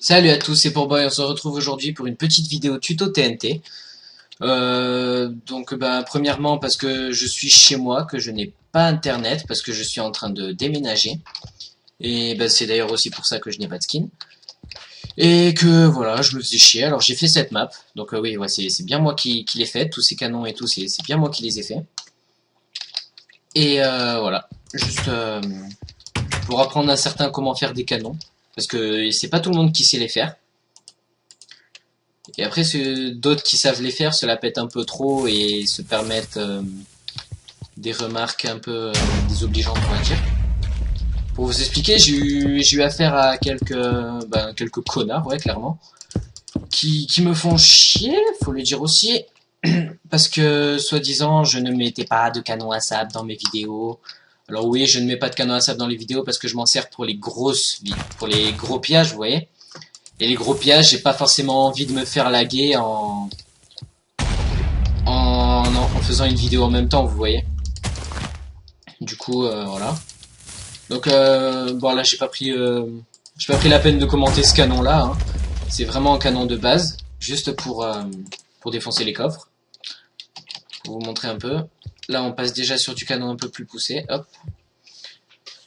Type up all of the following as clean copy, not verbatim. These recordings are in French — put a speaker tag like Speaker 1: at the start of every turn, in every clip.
Speaker 1: Salut à tous, c'est Pourboy, on se retrouve aujourd'hui pour une petite vidéo tuto TNT. Premièrement parce que je suis chez moi, que je n'ai pas internet, parce que je suis en train de déménager. Et c'est d'ailleurs aussi pour ça que je n'ai pas de skin. Et que voilà, je me faisais chier, alors j'ai fait cette map. Donc oui, ouais, c'est bien moi qui l'ai fait, tous ces canons et tout, c'est bien moi qui les ai fait. Et voilà, juste pour apprendre à certains comment faire des canons, parce que c'est pas tout le monde qui sait les faire. Et après, d'autres qui savent les faire se la pètent un peu trop et se permettent des remarques un peu désobligeantes, on va dire. Pour vous expliquer, j'ai eu affaire à quelques connards, ouais, clairement, qui me font chier, faut le dire aussi, parce que, soi-disant, je ne mettais pas de canon à sable dans mes vidéos. Alors oui, je ne mets pas de canon à sable dans les vidéos parce que je m'en sers pour pour les gros pillages, vous voyez. Et les gros pillages, j'ai pas forcément envie de me faire laguer en faisant une vidéo en même temps, vous voyez. Du coup, voilà. Donc, bon là, j'ai pas pris la peine de commenter ce canon-là. Hein. C'est vraiment un canon de base, juste pour défoncer les coffres. Pour vous montrer un peu. Là, on passe déjà sur du canon un peu plus poussé. Hop.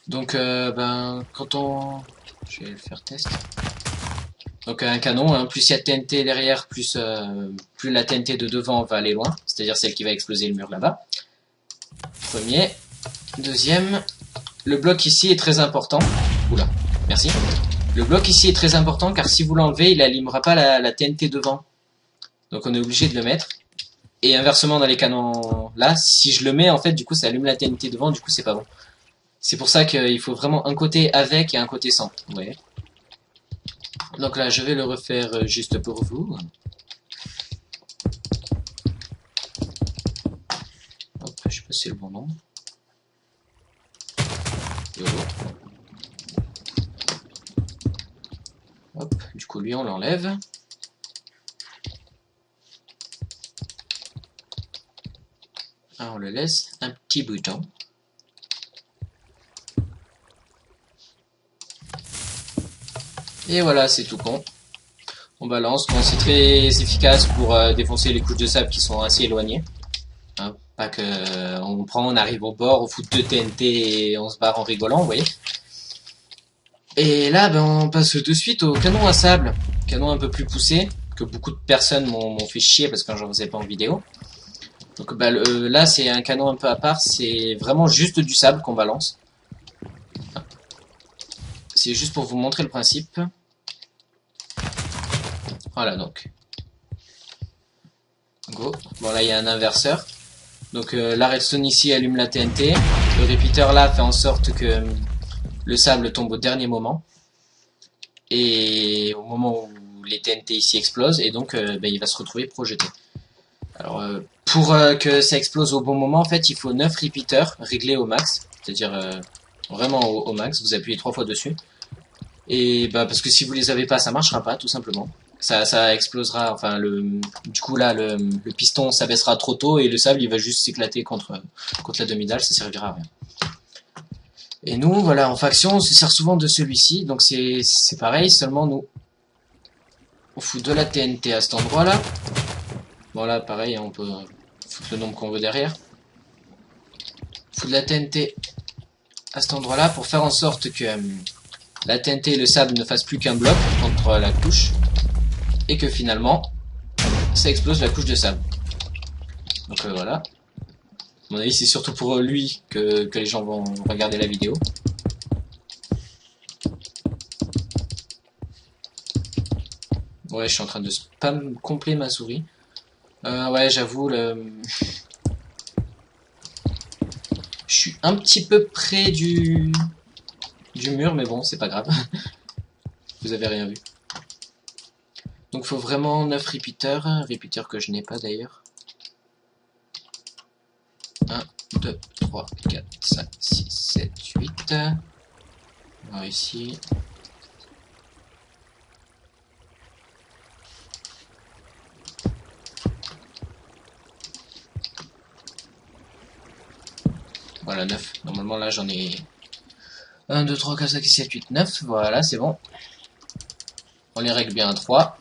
Speaker 1: Donc, quand on... Je vais le faire test. Donc un canon, hein, plus il y a de TNT derrière, plus la TNT de devant va aller loin, c'est-à-dire celle qui va exploser le mur là-bas. Premier. Deuxième, le bloc ici est très important. Oula, merci. Le bloc ici est très important car si vous l'enlevez, il n'allumera pas la TNT devant. Donc on est obligé de le mettre. Et inversement dans les canons là, si je le mets, en fait, du coup ça allume la TNT devant, du coup c'est pas bon. C'est pour ça qu'il faut vraiment un côté avec et un côté sans, vous voyez. Donc là, je vais le refaire juste pour vous. Hop, je sais pas si c'est le bon nombre. Hop, du coup lui on l'enlève. Ah, on le laisse un petit bout de temps. Et voilà, c'est tout con. On balance. Bon, c'est très efficace pour défoncer les couches de sable qui sont assez éloignées. Hein, pas que on arrive au bord, on fout 2 TNT et on se barre en rigolant, vous voyez. Et là, on passe de suite au canon à sable. Canon un peu plus poussé, que beaucoup de personnes m'ont fait chier parce que j'en faisais pas en vidéo. Donc là, c'est un canon un peu à part, c'est vraiment juste du sable qu'on balance. C'est juste pour vous montrer le principe. Voilà, donc. Go. Bon, là, il y a un inverseur. Donc, la redstone ici allume la TNT. Le repeater là fait en sorte que le sable tombe au dernier moment. Et au moment où les TNT ici explosent. Et donc, il va se retrouver projeté. Alors, pour que ça explose au bon moment, en fait, il faut 9 repeaters réglés au max. C'est-à-dire vraiment au max. Vous appuyez 3 fois dessus. Et parce que si vous les avez pas, ça marchera pas, tout simplement. Ça explosera, enfin du coup là le piston s'abaissera trop tôt et le sable il va juste s'éclater contre la demi-dalle, ça servira à rien. Et nous voilà, en faction on se sert souvent de celui-ci, donc c'est pareil, seulement nous on fout de la TNT à cet endroit là. Bon là pareil, on peut foutre le nombre qu'on veut derrière. On fout de la TNT à cet endroit là pour faire en sorte que la TNT et le sable ne fassent plus qu'un bloc entre la couche. Et que finalement, ça explose la couche de sable. Donc voilà. À mon avis, c'est surtout pour lui que les gens vont regarder la vidéo. Ouais, je suis en train de spam complet ma souris. Ouais, j'avoue, je suis un petit peu près du mur, mais bon, c'est pas grave. Vous avez rien vu. Donc faut vraiment 9 repeaters que je n'ai pas d'ailleurs. 1, 2, 3, 4, 5, 6, 7, 8. Alors ici. Voilà, 9. Normalement là j'en ai 1, 2, 3, 4, 5, 6, 7, 8, 9. Voilà, c'est bon. On les règle bien à 3.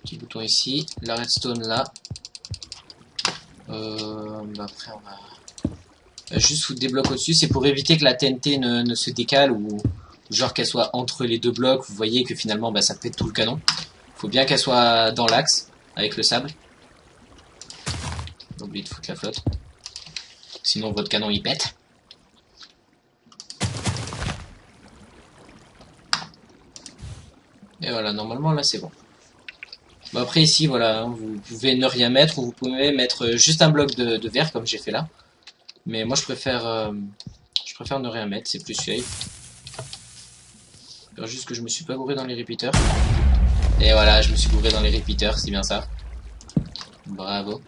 Speaker 1: Petit bouton ici. La redstone là. Après on va juste foutre des blocs au-dessus. C'est pour éviter que la TNT ne se décale ou genre qu'elle soit entre les deux blocs. Vous voyez que finalement ça pète tout le canon. Faut bien qu'elle soit dans l'axe avec le sable. N'oubliez de foutre la flotte. Sinon votre canon il pète. Et voilà, normalement là c'est bon. Bon après ici voilà, hein, vous pouvez ne rien mettre ou vous pouvez mettre juste un bloc de verre comme j'ai fait là. Mais moi je préfère ne rien mettre, c'est plus safe. J'espère juste que je me suis pas gouré dans les repeaters. Et voilà, je me suis gouré dans les repeaters, c'est bien ça. Bravo.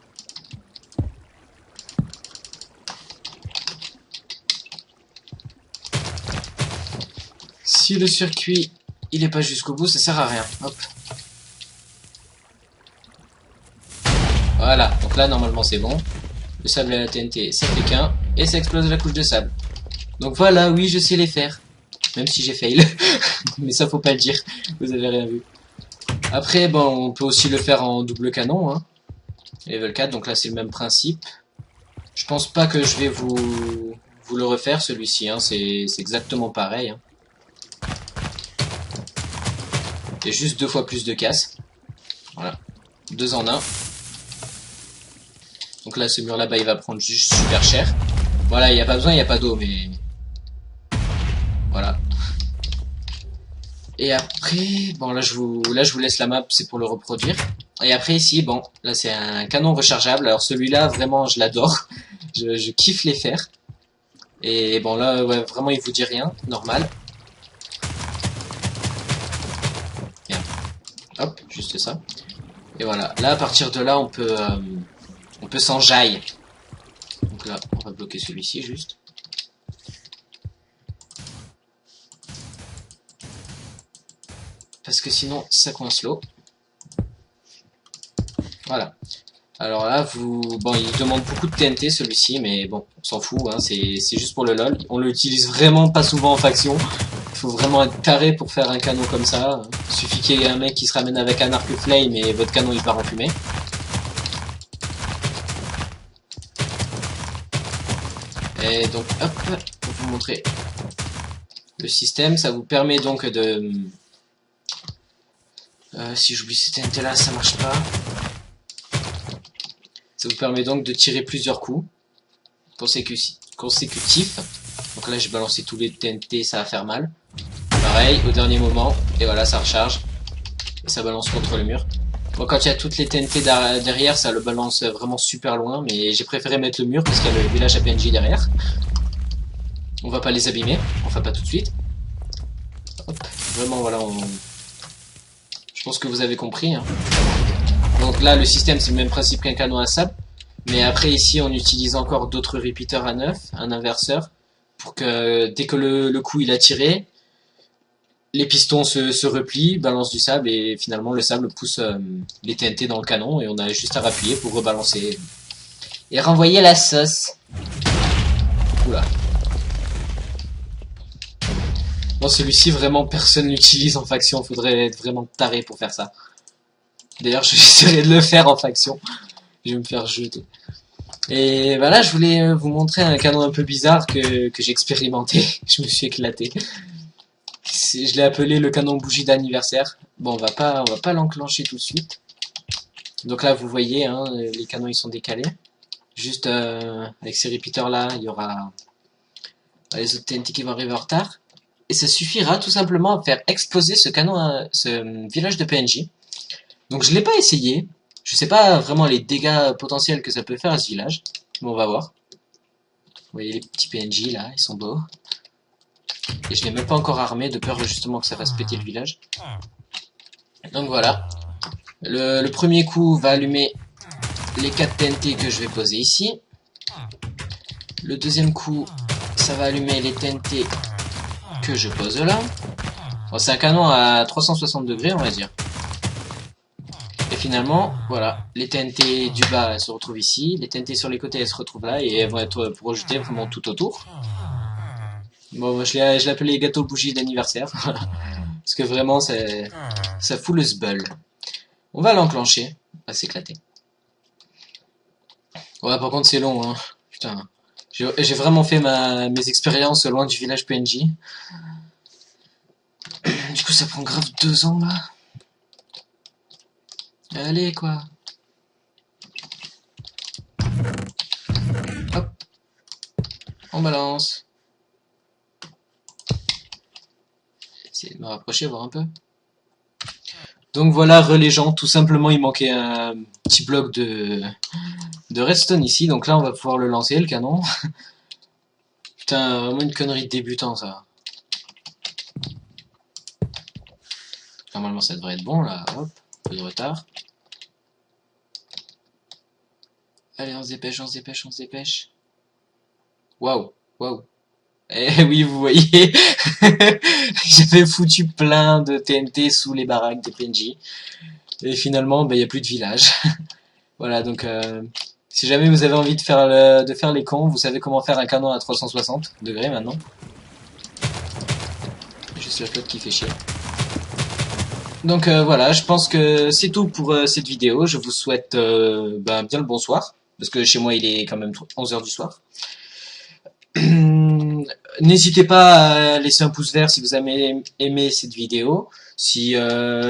Speaker 1: Si le circuit il est pas jusqu'au bout, ça sert à rien. Hop. Voilà, donc là normalement c'est bon. Le sable et la TNT, ça fait qu'un. Et ça explose la couche de sable. Donc voilà, oui, je sais les faire. Même si j'ai fail. Mais ça, faut pas le dire. Vous avez rien vu. Après, bon, on peut aussi le faire en double canon. Hein. Level 4, donc là, c'est le même principe. Je pense pas que je vais vous le refaire, celui-ci. Hein. C'est exactement pareil. Hein. Et juste 2 fois plus de casse. Voilà. 2 en 1. Donc là, ce mur là-bas, il va prendre juste super cher. Voilà, il n'y a pas besoin, il n'y a pas d'eau, mais... Voilà. Et après, bon, là je vous laisse la map, c'est pour le reproduire. Et après, ici, bon, là, c'est un canon rechargeable. Alors, celui-là, vraiment, je l'adore. Je kiffe les faire. Et bon, là, ouais, vraiment, il vous dit rien. Normal. Bien. Hop, juste ça. Et voilà. Là, à partir de là, on peut s'enjailler. Donc là, on va bloquer celui-ci juste. Parce que sinon, ça coince l'eau. Voilà. Alors là, bon, il demande beaucoup de TNT celui-ci, mais bon, on s'en fout, hein, c'est juste pour le lol. On l'utilise vraiment pas souvent en faction. Il faut vraiment être taré pour faire un canon comme ça. Il suffit qu'il y ait un mec qui se ramène avec un arc flame et votre canon il part en fumée. Et donc, hop, pour vous montrer le système, ça vous permet donc de... si j'oublie cette TNT là, ça marche pas. Ça vous permet donc de tirer plusieurs coups consécutifs. Donc là, j'ai balancé tous les TNT, ça va faire mal. Pareil, au dernier moment, et voilà, ça recharge. Et ça balance contre le mur. Bon, quand il y a toutes les TNT derrière, ça le balance vraiment super loin, mais j'ai préféré mettre le mur parce qu'il y a le village à PNJ derrière. On va pas les abîmer, enfin pas tout de suite. Hop, vraiment, voilà, je pense que vous avez compris. Hein. Donc là, le système, c'est le même principe qu'un canon à sable. Mais après, ici, on utilise encore d'autres repeaters à 9, un inverseur, pour que dès que le coup il a tiré, les pistons se replient, balancent du sable, et finalement, le sable pousse les TNT dans le canon, et on a juste à appuyer pour rebalancer. Et renvoyer la sauce. Oula. Bon, celui-ci, vraiment, personne l'utilise en faction. Faudrait être vraiment taré pour faire ça. D'ailleurs, j'essaierai de le faire en faction. Je vais me faire jeter. Et voilà, je voulais vous montrer un canon un peu bizarre que j'ai expérimenté. Je me suis éclaté. Je l'ai appelé le canon bougie d'anniversaire. Bon, on va pas l'enclencher tout de suite. Donc là, vous voyez, hein, les canons ils sont décalés. Juste avec ces repeaters là, il y aura les autres TNT qui vont arriver en retard. Et ça suffira tout simplement à faire exploser ce canon, ce village de PNJ. Donc je l'ai pas essayé. Je sais pas vraiment les dégâts potentiels que ça peut faire à ce village. Mais on va voir. Vous voyez les petits PNJ là, ils sont beaux. Et je l'ai même pas encore armé de peur justement que ça fasse péter le village. Donc voilà. Le premier coup va allumer les 4 TNT que je vais poser ici. Le deuxième coup, ça va allumer les TNT que je pose là. Bon, c'est un canon à 360 degrés on va dire. finalement, voilà, les TNT du bas elles se retrouvent ici, les TNT sur les côtés elles se retrouvent là et elles vont être projetées vraiment tout autour. Bon, moi, je l'ai appelé gâteau bougie d'anniversaire parce que vraiment ça fout le sbull. On va l'enclencher, va s'éclater. Ouais, par contre c'est long, hein. Putain, j'ai vraiment fait mes expériences loin du village PNJ. Du coup ça prend grave 2 ans là. Allez quoi. Hop, on balance. Essayer de me rapprocher, voir un peu. Donc voilà, relais gens, tout simplement il manquait un petit bloc de redstone ici, donc là on va pouvoir le lancer, le canon. Putain, vraiment une connerie de débutant ça. Normalement ça devrait être bon là, hop, un peu de retard. Allez, on se dépêche, on se dépêche, on se dépêche. Waouh, waouh. Eh oui, vous voyez, j'avais foutu plein de TNT sous les baraques des PNJ. Et finalement, il n'y a plus de village. Voilà, donc si jamais vous avez envie de faire les cons, vous savez comment faire un canon à 360 degrés maintenant. Juste la flotte qui fait chier. Donc voilà, je pense que c'est tout pour cette vidéo. Je vous souhaite bien le bonsoir, parce que chez moi il est quand même 11 h du soir. N'hésitez pas à laisser un pouce vert si vous avez aimé cette vidéo, si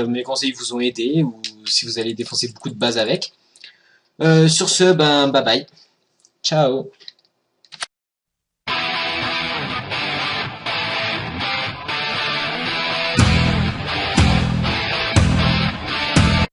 Speaker 1: mes conseils vous ont aidé, ou si vous allez défoncer beaucoup de bases avec. Sur ce, bye bye. Ciao.